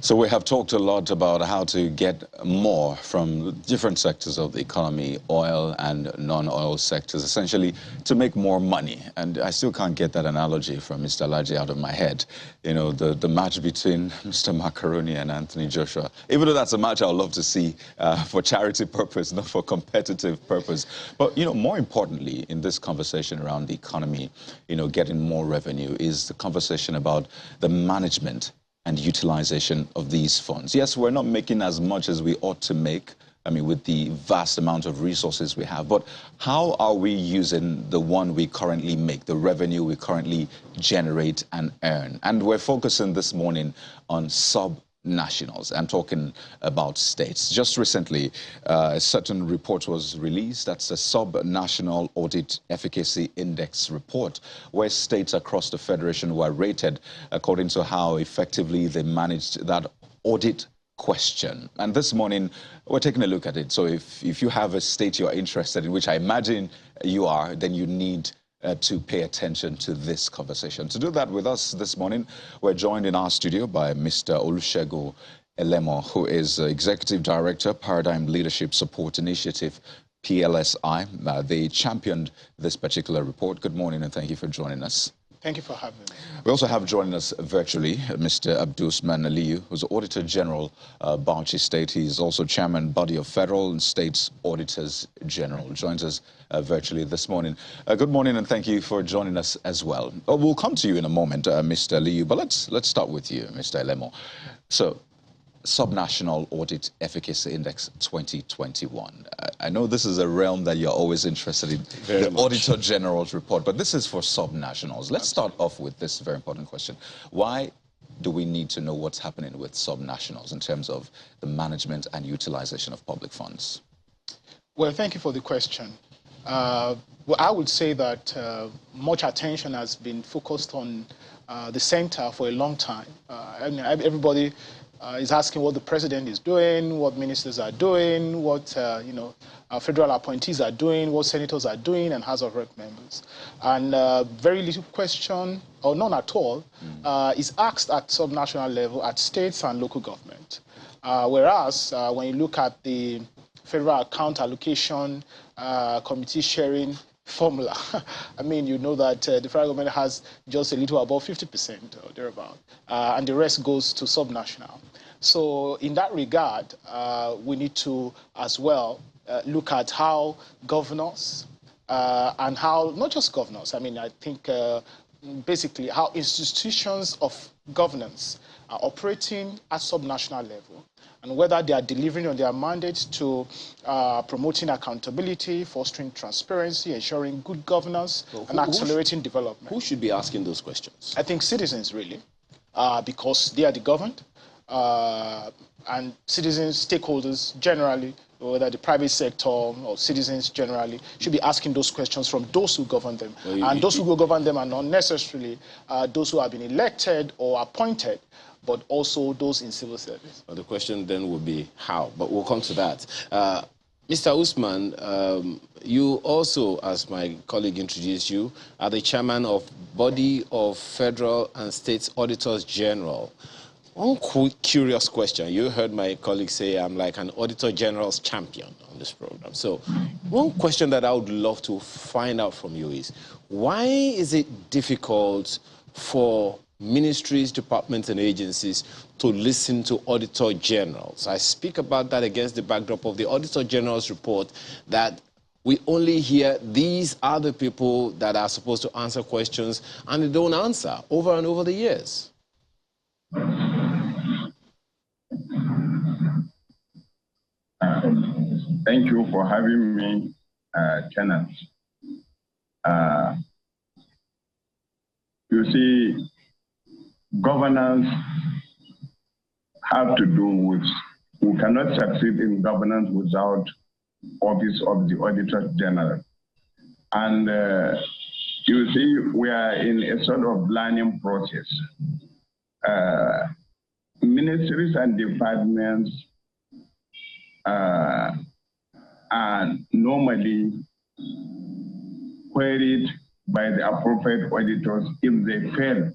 So we have talked a lot about how to get more from different sectors of the economy, oil and non-oil sectors, essentially to make more money. And I still can't get that analogy from Mr. Laji out of my head. You know, the match between Mr. Macaroni and Anthony Joshua. Even though that's a match I would love to see for charity purpose, not for competitive purpose. But, you know, more importantly, in this conversation around the economy, you know, getting more revenue is the conversation about the management and utilization of these funds. Yes, we're not making as much as we ought to make, I mean, with the vast amount of resources we have, but how are we using the one we currently make, the revenue we currently generate and earn? And we're focusing this morning on sub-nationals. I'm talking about states. Just recently, a certain report was released. That's a sub-national audit efficacy index report, where states across the federation were rated according to how effectively they managed that audit question. And this morning, we're taking a look at it. So if you have a state you're interested in, which I imagine you are, then you need to pay attention to this conversation. To do that with us this morning, we're joined in our studio by Mr. Olusegun Elemo, who is Executive Director, Paradigm Leadership Support Initiative, PLSI. They championed this particular report. Good morning and thank you for joining us. Thank you for having me. We also have joining us virtually Mr. Abdulsman Aliyu, who's Auditor General, Bauchi State. He's also Chairman, Body of Federal and State Auditors General. Joins us virtually this morning. Good morning and thank you for joining us as well. We'll come to you in a moment, Mr. Aliyu, but let's start with you, Mr. Elemo. So, Subnational Audit Efficacy Index 2021. I know this is a realm that you're always interested in, the Auditor General's report, but this is for subnationals. Let's start off with this very important question. Why do we need to know what's happening with subnationals in terms of the management and utilization of public funds? Well, thank you for the question. Well, I would say that much attention has been focused on the center for a long time. I mean, everybody is asking what the president is doing, what ministers are doing, what federal appointees are doing, what senators are doing, and House of Rep members. And very little question, or none at all, is asked at subnational level, at states and local government. Whereas when you look at the federal account allocation, committee sharing formula, I mean, you know that the federal government has just a little above 50% or thereabout, and the rest goes to subnational. So in that regard, we need to as well look at how governors and how, not just governors, I mean, I think basically how institutions of governance are operating at subnational level, and whether they are delivering on their mandate to promoting accountability, fostering transparency, ensuring good governance, and accelerating development. Who should be asking those questions? I think citizens, really, because they are the governed, and citizens, stakeholders generally, whether the private sector or citizens generally, should be asking those questions from those who govern them. Well, and those who govern them are not necessarily those who have been elected or appointed, but also those in civil service. Well, the question then would be how, but we'll come to that. Mr. Usman, you also, as my colleague introduced you, are the chairman of Body of Federal and State Auditors General. One curious question. You heard my colleague say I'm like an Auditor General's champion on this program. So one question that I would love to find out from you is, why is it difficult for ministries, departments, and agencies to listen to Auditor Generals? I speak about that against the backdrop of the Auditor General's report that we only hear these are the people that are supposed to answer questions, and they don't answer over and over the years. Thank you for having me, Kenneth. You see, governance have to do with, we cannot succeed in governance without office of the Auditor General. And you see, we are in a sort of learning process. Ministries and departments are normally queried by the appropriate auditors if they fail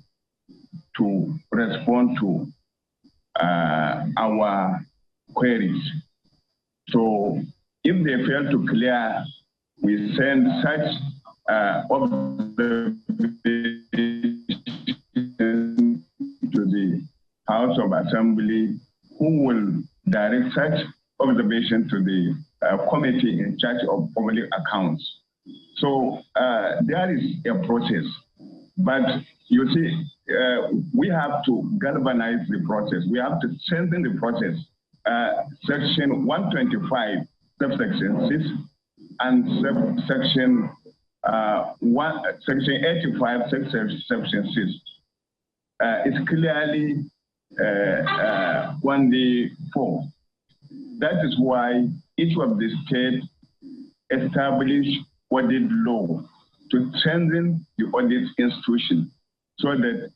to respond to our queries. So if they fail to clear, we send such observations to the House of Assembly, who will direct such observation to the committee in charge of public accounts. So there is a process, but you see, we have to galvanize the process. We have to strengthen the process. Section 125, subsection 6, and section 85, section 6 is clearly on the form. That is why each of the states established audit law to strengthen the audit institution, so that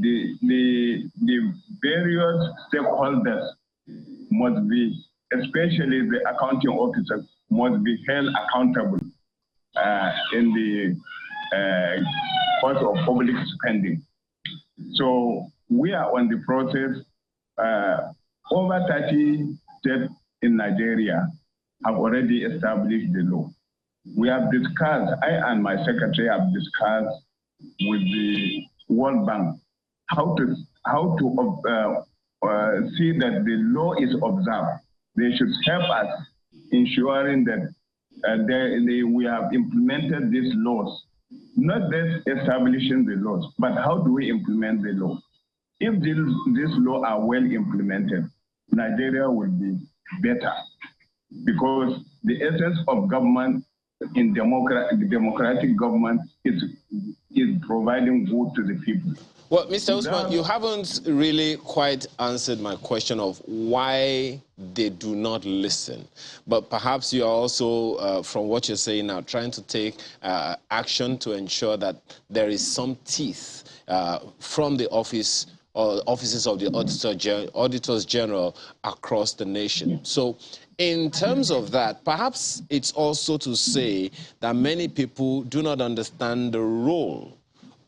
the various stakeholders must be, especially the accounting officers, must be held accountable in the course of public spending. So we are on the process. Over 30 states in Nigeria have already established the law. We have discussed, I and my secretary have discussed with the World Bank how to see that the law is observed. They should help us ensuring that we have implemented these laws, not just establishing the laws, but how do we implement the law? If these laws are well implemented, Nigeria will be better, because the essence of government in democratic government is providing good to the people. Well, Mr. Usman, you haven't really quite answered my question of why they do not listen. But perhaps you are also, from what you're saying now, trying to take action to ensure that there is some teeth from the office or offices of the Auditors General across the nation. So in terms of that, perhaps it's also to say that many people do not understand the role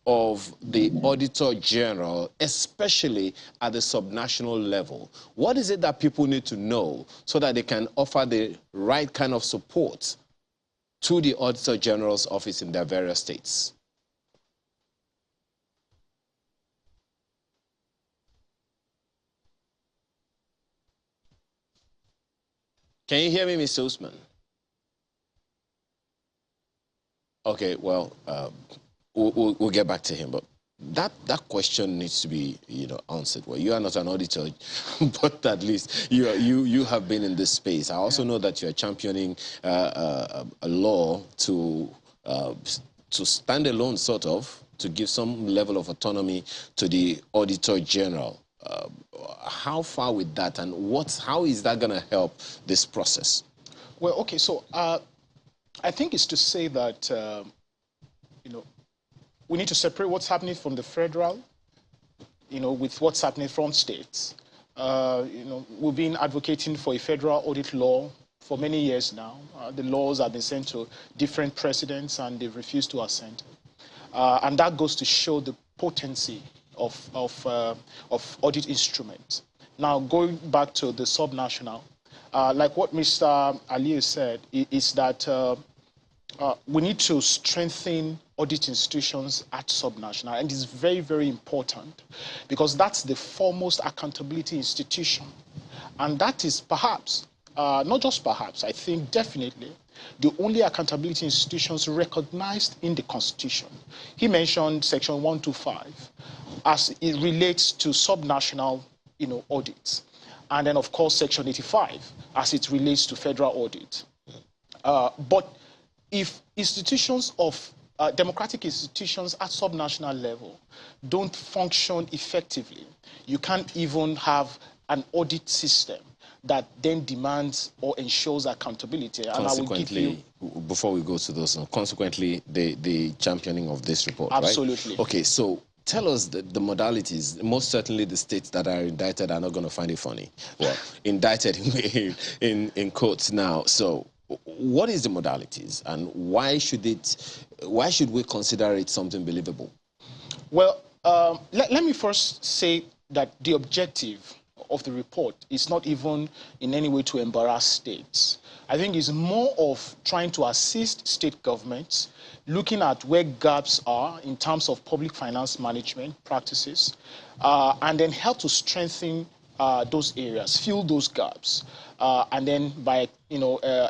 of the Auditor General, especially at the subnational level. What is it that people need to know so that they can offer the right kind of support to the Auditor General's office in their various states? Can you hear me, Mr. Usman? Okay, well, we'll get back to him, but that question needs to be, answered. Well, you are not an auditor, but at least you have been in this space. I also know that you are championing a law to stand alone, sort of, to give some level of autonomy to the Auditor General. How far with that, and how is that going to help this process? Well, okay, so I think it's to say that we need to separate what's happening from the federal, with what's happening from states. We've been advocating for a federal audit law for many years now. The laws have been sent to different presidents, and they've refused to assent. And that goes to show the potency of audit instruments. Now, going back to the subnational, like what Mr. Aliyu said, is that we need to strengthen audit institutions at subnational, and it's very, very important, because that's the foremost accountability institution. And that is perhaps, not just perhaps, I think definitely, the only accountability institutions recognized in the Constitution. He mentioned Section 125 as it relates to subnational audits. And then, of course, Section 85 as it relates to federal audit. But if institutions of democratic institutions at subnational level don't function effectively, you can't even have an audit system that then demands or ensures accountability. And consequently, I will give you, before we go to those, consequently, the championing of this report, absolutely. Right? Okay, so tell us the modalities. Most certainly the states that are indicted are not going to find it funny. Well, indicted in quotes now. So what is the modalities, and why should we consider it something believable? Well, let me first say that the objective of the report is not even in any way to embarrass states. I think it's more of trying to assist state governments, looking at where gaps are in terms of public finance management practices, and then help to strengthen those areas, fill those gaps, and then by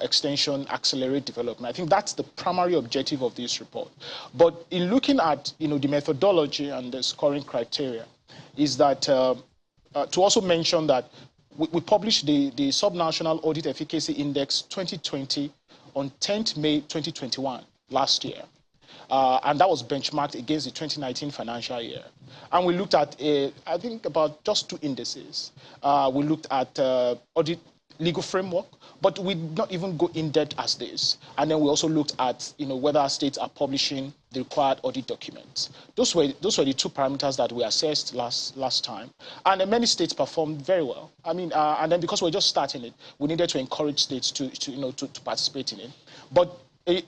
extension, accelerate development. I think that's the primary objective of this report. But in looking at the methodology and the scoring criteria, is that to also mention that we published the Subnational Audit Efficacy Index 2020 on 10th May 2021, last year. And that was benchmarked against the 2019 financial year. And we looked at, I think, about just 2 indices. We looked at audit legal framework, but we did not even go in depth as this. And then we also looked at, whether states are publishing the required audit documents. Those were the 2 parameters that we assessed last time. And many states performed very well. I mean, and then because we're just starting it, we needed to encourage states to participate in it. But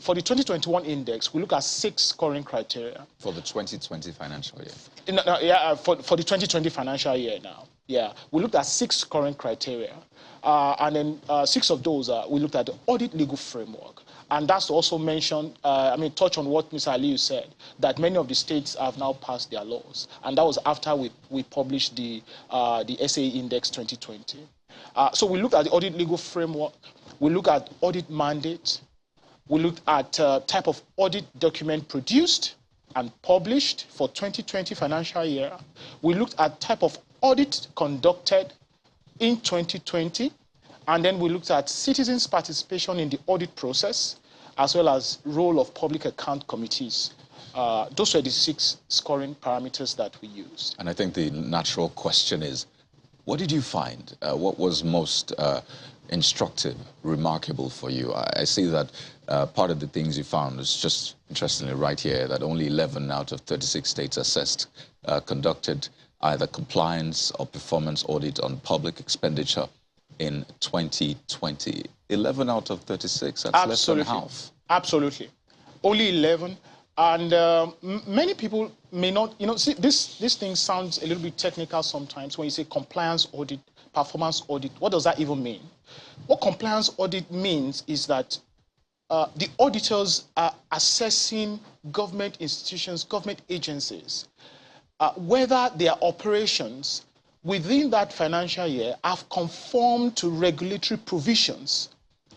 for the 2021 index, we look at 6 scoring criteria. For the 2020 financial year? For the 2020 financial year now. Yeah, we looked at 6 scoring criteria. And then 6 of those, we looked at the audit legal framework. And that's to also mention, touch on what Mr. Aliyu said, that many of the states have now passed their laws. And that was after we published the SAE Index 2020. So we looked at the audit legal framework. We looked at audit mandate. We looked at type of audit document produced and published for 2020 financial year. We looked at type of audit conducted in 2020. And then we looked at citizens' participation in the audit process, as well as role of public account committees. Those were the 6 scoring parameters that we used. And I think the natural question is, what did you find? What was most instructive, remarkable for you? I see that part of the things you found is just, interestingly, right here, that only 11 out of 36 states assessed conducted either compliance or performance audit on public expenditure in 2020. 11 out of 36, that's less than half. Absolutely. Only 11. And many people may not, see, this thing sounds a little bit technical sometimes when you say compliance audit, performance audit. What does that even mean? What compliance audit means is that the auditors are assessing government institutions, government agencies, whether their operations within that financial year have conformed to regulatory provisions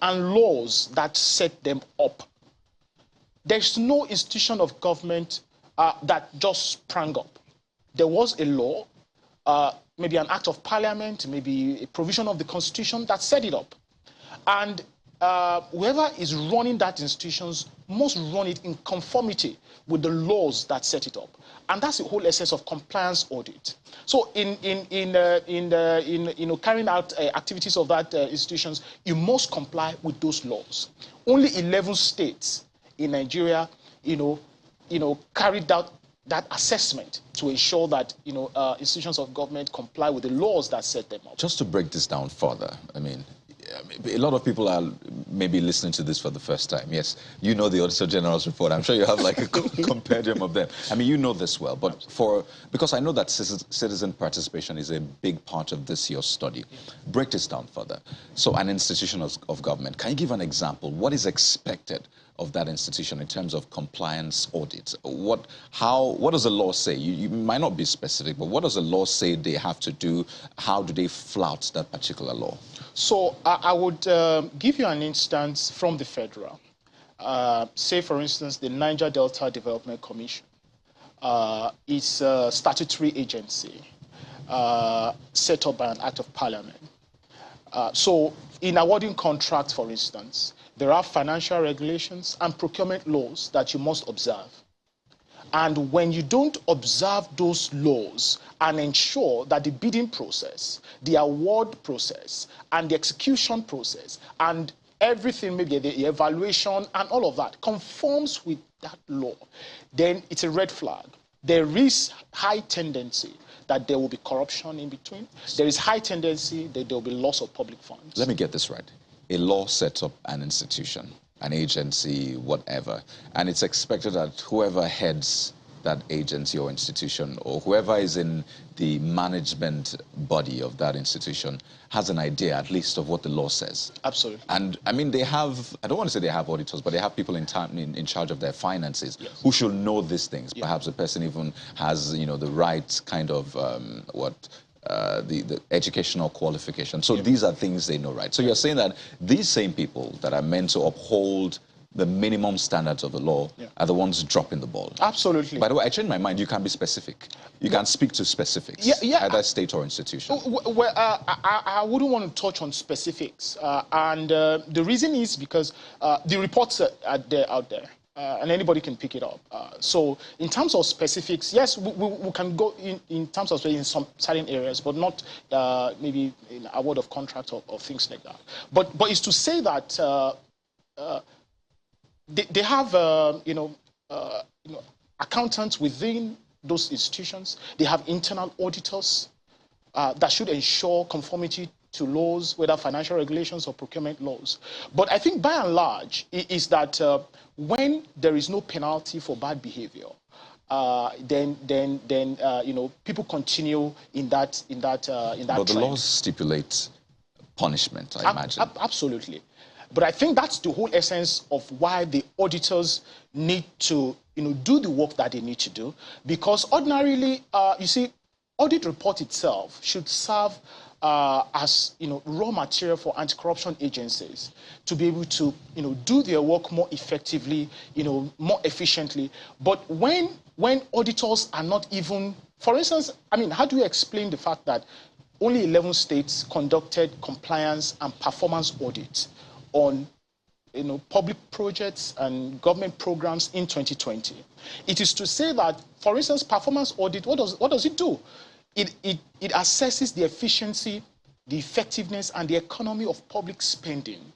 and laws that set them up. There's no institution of government that just sprang up. There was a law, maybe an act of parliament, maybe a provision of the constitution that set it up. And whoever is running that institutions must run it in conformity with the laws that set it up. And that's the whole essence of compliance audit. So in carrying out activities of that institutions, you must comply with those laws. Only 11 states in Nigeria, carried out that assessment to ensure that institutions of government comply with the laws that set them up. Just to break this down further, I mean, a lot of people are maybe listening to this for the first time. Yes, you know the Auditor General's report. I'm sure you have like a compendium of them. I mean, you know this well, but because I know that citizen participation is a big part of this year's study. Break this down further. So an institution of government, can you give an example? What is expected of that institution in terms of compliance audits? What does the law say? You might not be specific, but what does the law say they have to do? How do they flout that particular law? So I would give you an instance from the federal. Say, for instance, the Niger Delta Development Commission is a statutory agency set up by an act of parliament. So in awarding contracts, for instance, there are financial regulations and procurement laws that you must observe. And when you don't observe those laws and ensure that the bidding process, the award process, and the execution process, and everything, maybe the evaluation and all of that, conforms with that law, then it's a red flag. There is high tendency that there will be corruption in between. There is high tendency that there will be loss of public funds. Let me get this right. A law sets up an institution, an agency, whatever, and it's expected that whoever heads that agency or institution, or whoever is in the management body of that institution has an idea, at least, of what the law says. Absolutely. And I mean, they have, I don't want to say they have auditors, but they have people in charge of their finances who should know these things. Perhaps the person even has, you know, the right kind of, the educational qualification. So these are things they know, right? So you're saying that these same people that are meant to uphold the minimum standards of the law are the ones dropping the ball. Absolutely. By the way, I changed my mind. You can be specific. You can speak to specifics, either state or institution. Well, I wouldn't want to touch on specifics. And the reason is because the reports are out there. And anybody can pick it up. So in terms of specifics, yes, we can go in terms of in some certain areas, but not maybe in award of contract or things like that. But it's to say that they have accountants within those institutions. They have internal auditors that should ensure conformity to laws, whether financial regulations or procurement laws. But I think by and large is that when there is no penalty for bad behavior, then people continue in that But trend. the laws stipulate punishment, I imagine. Absolutely. But I think that's the whole essence of why the auditors need to, do the work that they need to do. Because ordinarily, you see, audit report itself should serve as, raw material for anti-corruption agencies to be able to, do their work more effectively, more efficiently. But when auditors are not even, for instance, I mean, how do you explain the fact that only 11 states conducted compliance and performance audits on public projects and government programs in 2020? It is to say that, for instance, performance audit, what does it do? It assesses the efficiency, the effectiveness, and the economy of public spending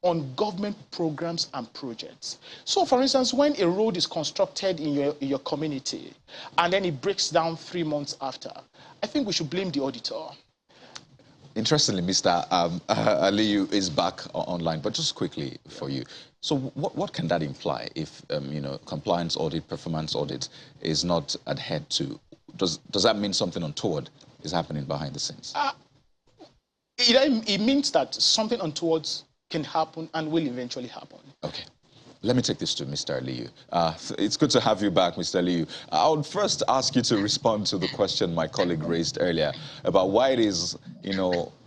on government programs and projects. So, for instance, when a road is constructed in your community and then it breaks down 3 months after, I think we should blame the auditor. Interestingly, Mr. Aliyu is back online, but just quickly for you. So what can that imply if, compliance audit, performance audit is not adhered to? Does that mean something untoward is happening behind the scenes? It means that something untoward can happen and will eventually happen. Okay. Let me take this to Mr. Aliyu. It's good to have you back, Mr. Aliyu. I would first ask you to respond to the question my colleague raised earlier about why it is,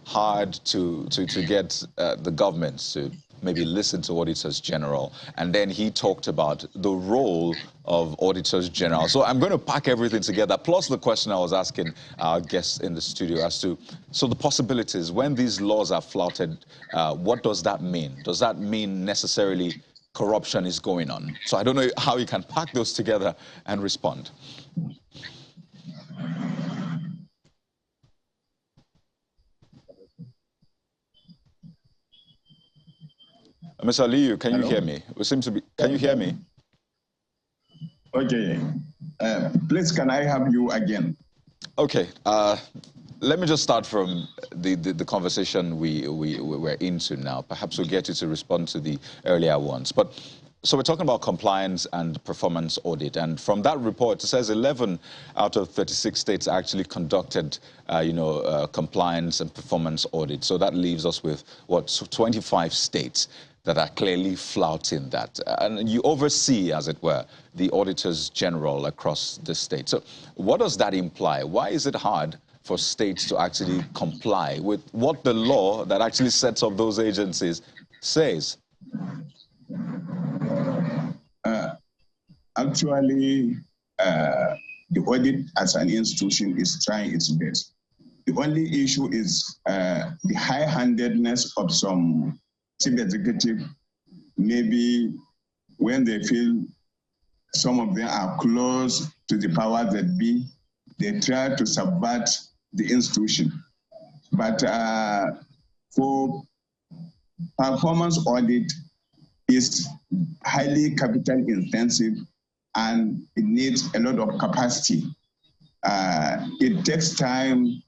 hard to get the government to maybe listen to Auditors General. And then he talked about the role of Auditors General. So I'm going to pack everything together, plus the question I was asking our guests in the studio as to, so the possibilities, when these laws are flouted, what does that mean? Does that mean necessarily corruption is going on? So I don't know how you can pack those together and respond. Mr. Aliyu, can you hear me? We seem to be. Can you hear me? Okay. Please, can I have you again? Okay. Let me just start from the conversation we're into now. Perhaps we'll get you to respond to the earlier ones. But so we're talking about compliance and performance audit. And from that report, it says 11 out of 36 states actually conducted, compliance and performance audit. So that leaves us with, 25 states that are clearly flouting that. And you oversee, as it were, the Auditors General across the state. So what does that imply? Why is it hard for states to actually comply with what the law that actually sets up those agencies says? Actually, the audit as an institution is trying its best. The only issue is the high-handedness of some chief executive. Maybe when they feel some of them are close to the power that be, they try to subvert the institution. But for performance audit, is highly capital intensive and it needs a lot of capacity. It takes time.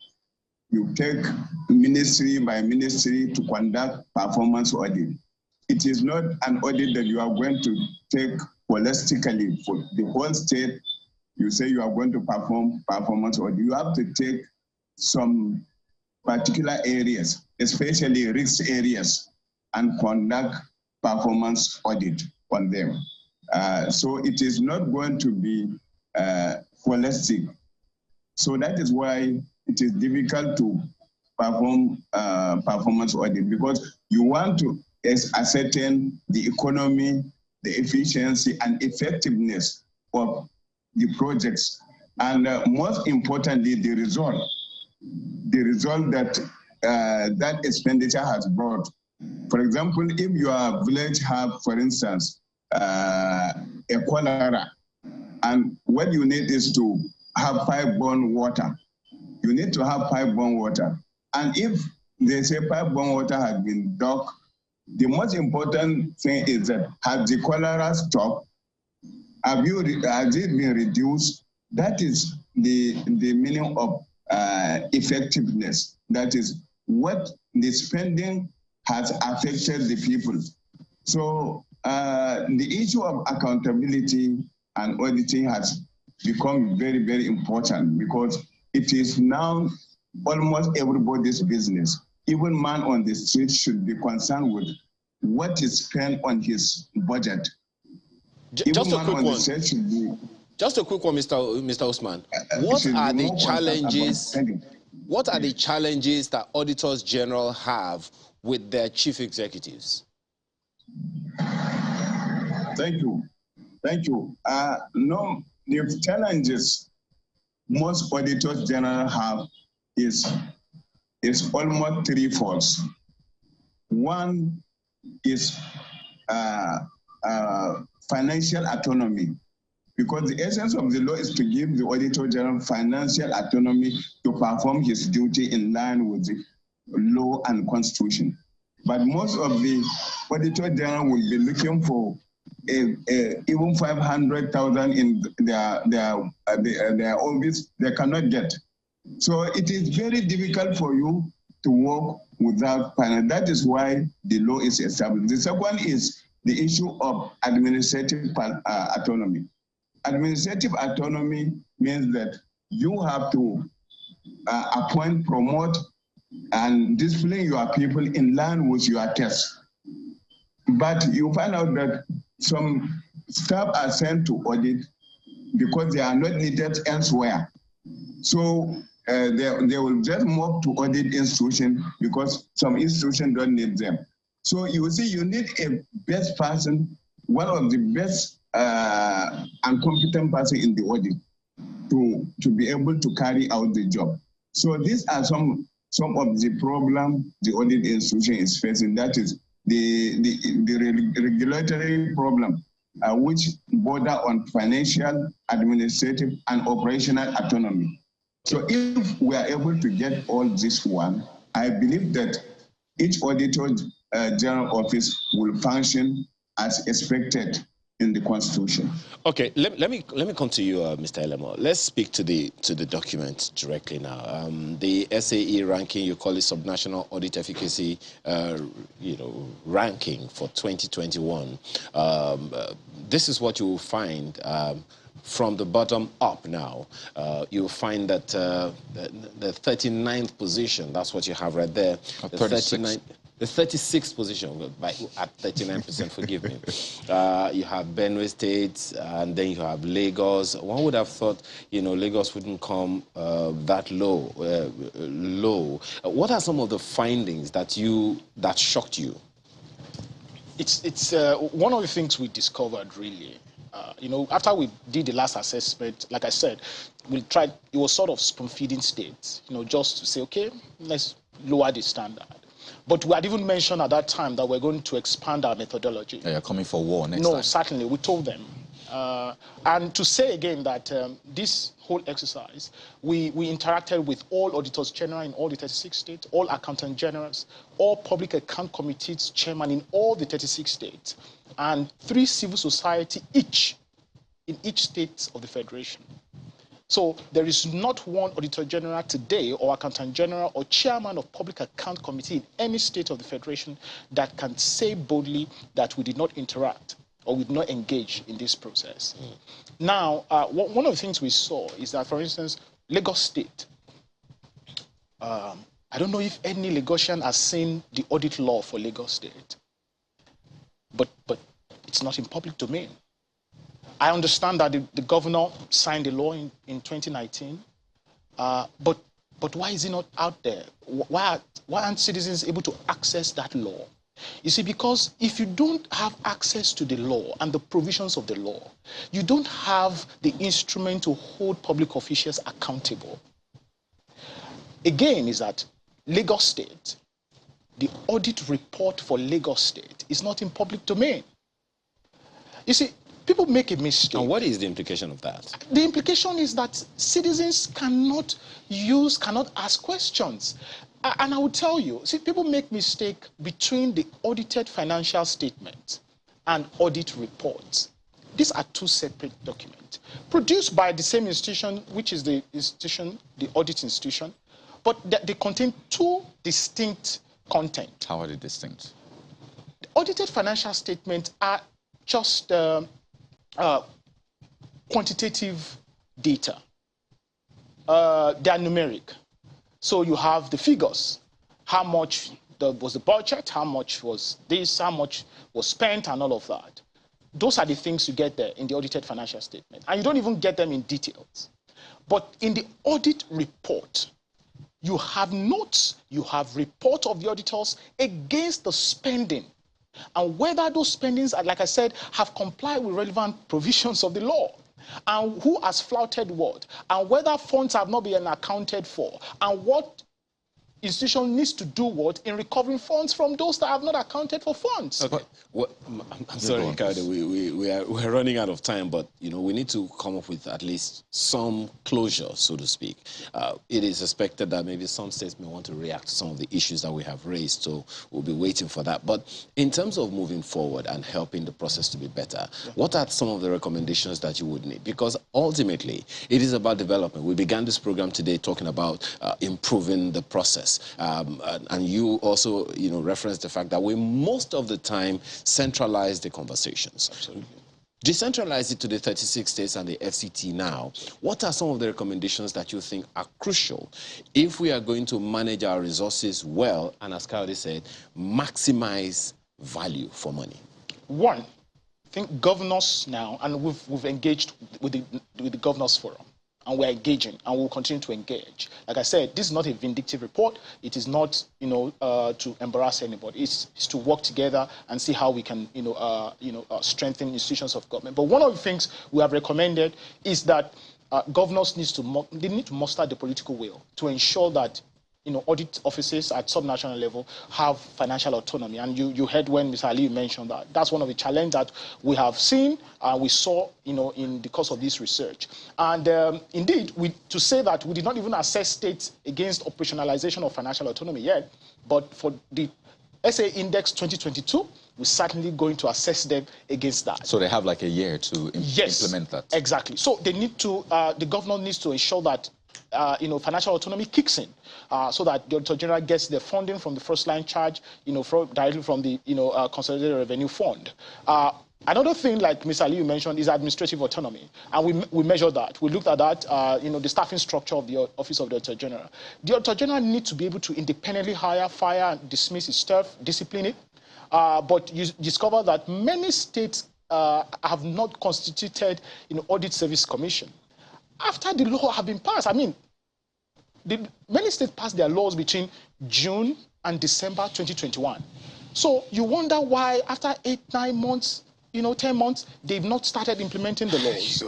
You take ministry by ministry to conduct performance audit. It is not an audit that you are going to take holistically for the whole state you say you are going to perform performance audit, you have to take some particular areas, especially risk areas, and conduct performance audit on them. So it is not going to be holistic. So that is why it is difficult to perform performance audit, because you want to ascertain the economy, the efficiency and effectiveness of the projects, and most importantly, the result that that expenditure has brought. For example, if your village have, for instance, a cholera, and what you need is to have pipe-borne water. You need to have pipe-borne water. And if they say pipe-borne water has been dug, the most important thing is that has the cholera stopped? Has it been reduced? That is the meaning of effectiveness. That is what the spending has affected the people. So the issue of accountability and auditing has become very, very important, because it is now almost everybody's business. Even man on the street should be concerned with what is spent on his budget. Just a quick one. Just a quick one, Mr. Usman. What are the challenges? What are the challenges that auditors general have with their chief executives? Thank you. Thank you. No, the challenges most auditors general have is almost threefold. One is financial autonomy, because the essence of the law is to give the auditor general financial autonomy to perform his duty in line with the law and constitution. But most of the auditor general will be looking for even 500,000 in their office, they cannot get. So it is very difficult for you to work without finance. That is why the law is established. The second is the issue of administrative autonomy. Administrative autonomy means that you have to appoint, promote, and discipline your people in line with your tests. But you find out that some staff are sent to audit because they are not needed elsewhere. So they will just move to audit institution because some institutions don't need them. So you see, you need a best person, one of the best and competent person in the audit to be able to carry out the job. So these are some of the problems the audit institution is facing. That is the regulatory problem, which border on financial, administrative, and operational autonomy. So if we are able to get all this one, I believe that each auditor general office will function as expected in the Constitution. Okay, let me come to you, Mr. Elemo. Let's speak to the document directly now. The SAE ranking, you call it subnational audit efficacy, ranking for 2021. This is what you will find. From the bottom up now, you'll find that the 39th position, that's what you have right there. The 36th position, at 39%, forgive me. You have Benue State, and then you have Lagos. One would have thought, Lagos wouldn't come that low. What are some of the findings that shocked you? It's one of the things we discovered, really. After we did the last assessment, like I said, it was sort of spoon-feeding state, just to say, okay, let's lower the standard. But we had even mentioned at that time that we're going to expand our methodology. Yeah, you're coming for war next time. No, certainly, we told them. And to say again that this whole exercise, we interacted with all auditors general in all the 36 states, all accountant generals, all public account committees chairman in all the 36 states, and 3 civil society each in each state of the federation. So there is not one auditor general today or accountant general or chairman of public account committee in any state of the federation that can say boldly that we did not interact or we did not engage in this process. Now, one of the things we saw is that, for instance, Lagos State, I don't know if any Lagosian has seen the audit law for Lagos State, but it's not in public domain. I understand that the governor signed the law in 2019, but why is it not out there? Why aren't citizens able to access that law? You see, because if you don't have access to the law and the provisions of the law, you don't have the instrument to hold public officials accountable. Again, is that Lagos State, the audit report for Lagos State is not in public domain. You see, people make a mistake. And what is the implication of that? The implication is that citizens cannot ask questions. And I will tell you, see, people make mistake between the audited financial statement and audit reports. These are two separate documents produced by the same institution, which is the institution, the audit institution, but they contain two distinct content. How are they distinct? The audited financial statements are just quantitative data. They are numeric. So you have the figures, how much was the budget, how much was this, how much was spent, and all of that. Those are the things you get there in the audited financial statement. And you don't even get them in details. But in the audit report, you have notes, you have report of the auditors against the spending. And whether those spendings, like I said, have complied with relevant provisions of the law. And who has flouted what, and whether funds have not been accounted for, and what institution needs to do what in recovering funds from those that have not accounted for funds. Okay. Well, I'm sorry, Ricardo, we're running out of time, but you know, we need to come up with at least some closure, so to speak. It is expected that maybe some states may want to react to some of the issues that we have raised, so we'll be waiting for that. But in terms of moving forward and helping the process to be better, what are some of the recommendations that you would need? Because ultimately, it is about development. We began this program today talking about improving the process. And you also, you know, referenced the fact that we most of the time centralize the conversations. Absolutely. Decentralize it to the 36 states and the FCT now. What are some of the recommendations that you think are crucial if we are going to manage our resources well and, as Kayode said, maximize value for money? One, I think governors now, and we've engaged with the Governors Forum. And we're engaging, and we'll continue to engage. Like I said, this is not a vindictive report. It is not, you know, to embarrass anybody. It's to work together and see how we can, strengthen institutions of government. But one of the things we have recommended is that governors need to muster the political will to ensure that, you know, audit offices at subnational level have financial autonomy. And you heard when Mr. Ali mentioned that. That's one of the challenges that we have seen, we saw, you know, in the course of this research. And indeed, to say that we did not even assess states against operationalization of financial autonomy yet, but for the SA Index 2022, we're certainly going to assess them against that. So they have like a year to implement that? Exactly. So they need to, the governor needs to ensure that financial autonomy kicks in, so that the Auditor General gets the funding from the first line charge, directly from the, Consolidated Revenue Fund. Another thing, like Mr. Ali mentioned, is administrative autonomy, and we measure that. We looked at that, the staffing structure of the Office of the Auditor General. The Auditor General needs to be able to independently hire, fire, and dismiss his staff, discipline it. But you discover that many states have not constituted, Audit Service Commission. After the law have been passed, I mean, many states passed their laws between June and December 2021. So you wonder why after 8, 9 months, 10 months, they've not started implementing the laws.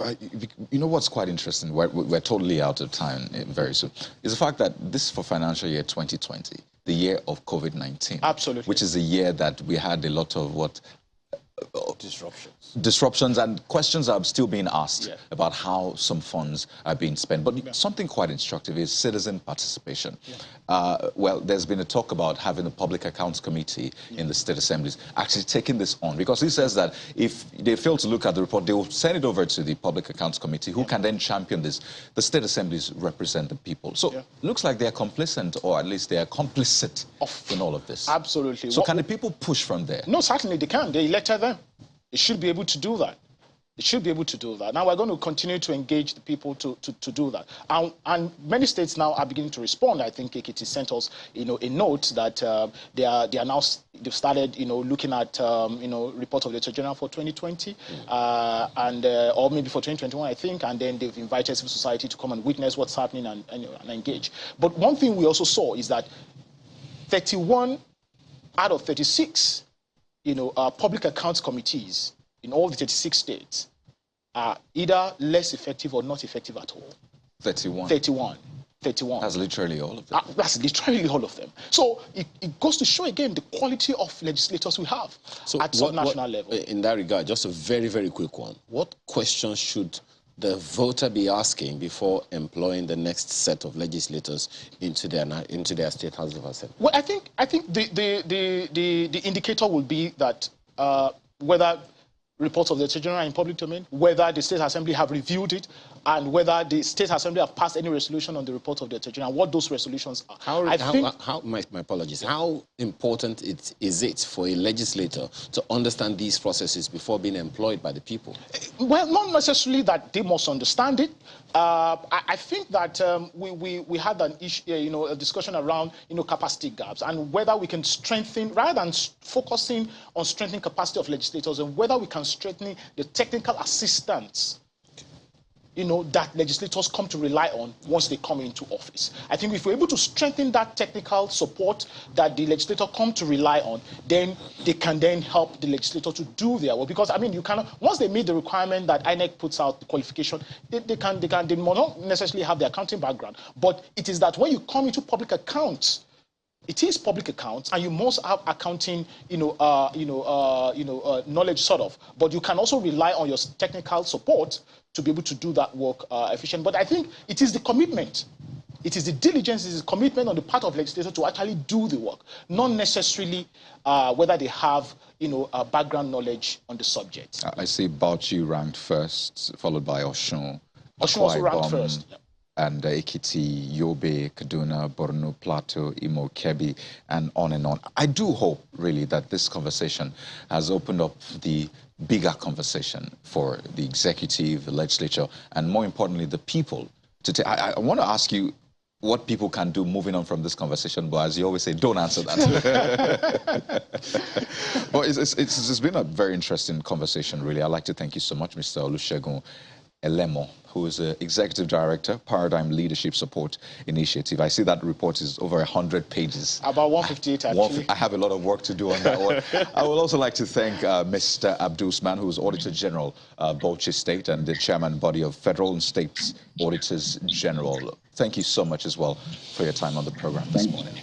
You know what's quite interesting? We're totally out of time very soon. Is the fact that this is for financial year 2020, the year of COVID-19. Absolutely. Which is the year that we had a lot of disruptions and questions are still being asked about how some funds are being spent. But something quite instructive is citizen participation. Well, there's been a talk about having a public accounts committee in the state assemblies actually taking this on, because he says that if they fail to look at the report, they will send it over to the public accounts committee, who can then champion this. The state assemblies represent the people. So looks like they're complicit, or at least they are complicit in all of this. Absolutely. So can the people push from there? No, certainly they can. They elected them. It should be able to do that. It should be able to do that. Now we're going to continue to engage the people to do that. And many states now are beginning to respond. I think Ekiti sent us, a note that they are now, they've started, looking at, report of the Director General for 2020, or maybe for 2021, I think, and then they've invited civil society to come and witness what's happening and engage. But one thing we also saw is that 31 out of 36, public accounts committees in all the 36 states are either less effective or not effective at all. 31. 31. That's literally all of them. That's literally all of them. So it goes to show again the quality of legislators we have at subnational level. In that regard, just a very, very quick one. What questions should the voter be asking before employing the next set of legislators into their state House of Assembly? Well, I think the indicator will be that whether reports of the Director General in public domain, whether the State Assembly have reviewed it, and whether the State Assembly have passed any resolution on the report of the Director General, what those resolutions are. My apologies. How important is it for a legislator to understand these processes before being employed by the people? Well, not necessarily that they must understand it. I think that we had an issue, a discussion around capacity gaps and whether we can strengthen, rather than focusing on strengthening capacity of legislators, and whether we can strengthen the technical assistance that legislators come to rely on once they come into office. I think if we're able to strengthen that technical support that the legislator come to rely on, then they can then help the legislator to do their work. Because, I mean, you cannot, once they meet the requirement that INEC puts out, the qualification, they may not necessarily have the accounting background. But it is that when you come into public accounts, it is public accounts, and you must have accounting, knowledge, sort of. But you can also rely on your technical support to be able to do that work efficiently. But I think it is the commitment, it is the diligence, it is the commitment on the part of legislators to actually do the work, not necessarily whether they have, background knowledge on the subject. I see Bauchi ranked first, followed by Osun. Osun also ranked first. Yeah. And Ekiti, Yobe, Kaduna, Borno, Plateau, Imo, Kebbi, and on and on. I do hope, really, that this conversation has opened up the bigger conversation for the executive, the legislature, and more importantly, the people. I want to ask you what people can do moving on from this conversation, but as you always say, don't answer that. But it's been a very interesting conversation, really. I'd like to thank you so much, Mr. Olusegun Elemo, who is the Executive Director, Paradigm Leadership Support Initiative. I see that report is over 100 pages. About 158, actually. I have a lot of work to do on that one. I would also like to thank Mr. Abdul Usman, who is Auditor General, Bauchi State, and the Chairman Body of Federal and State Auditors General. Thank you so much as well for your time on the program this morning.